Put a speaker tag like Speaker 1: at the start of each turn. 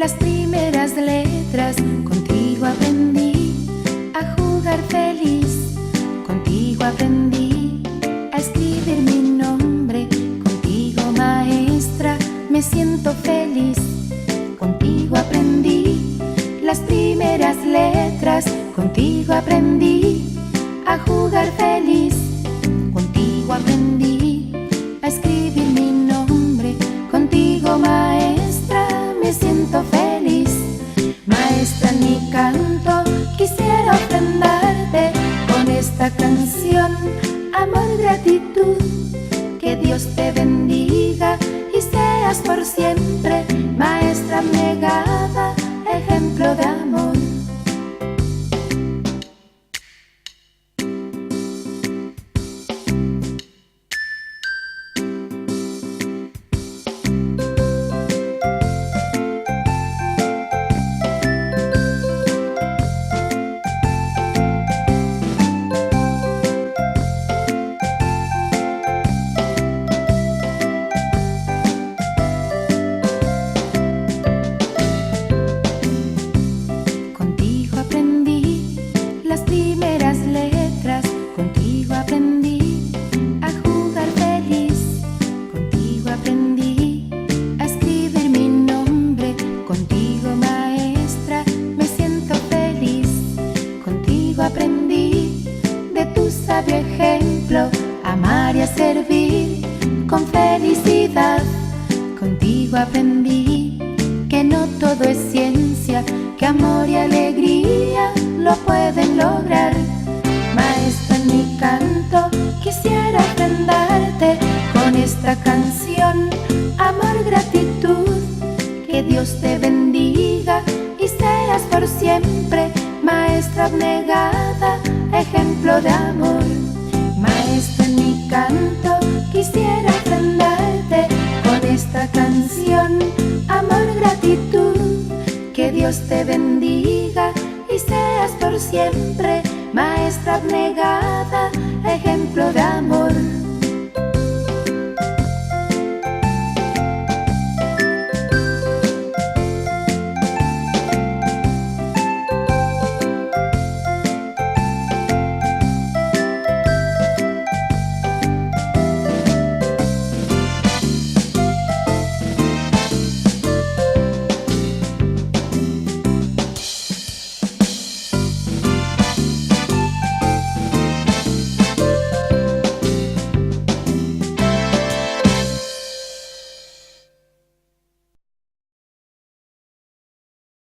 Speaker 1: las primeras letras. Contigo aprendí a jugar feliz, contigo aprendí a escribir mi nombre. Contigo, maestra, me siento feliz. Contigo aprendí las primeras letras. Contigo aprendí a jugar feliz. Contigo aprendí a escribir mi nombre. Contigo, maestra, me siento feliz. Maestra, en mi canto quisiera ofrendarte con esta canción, amor, gratitud. Que Dios te bendiga y seas por siempre maestra abnegada, ejemplo de amor. Contigo aprendí a jugar feliz, contigo aprendí a escribir mi nombre. Contigo, maestra, me siento feliz. Contigo aprendí de tu sabio ejemplo, amar y a servir con felicidad. Contigo aprendí que no todo es ciencia, que amor y alegría lo pueden lograr. Maestra, en mi canto quisiera ofrendarte con esta canción, amor, gratitud. Que Dios te bendiga y seas por siempre maestra abnegada, ejemplo de amor. Maestra, en mi canto quisiera ofrendarte con esta canción, amor, gratitud. Que Dios te bendiga y seas por siempre maestra abnegada, ejemplo de amor.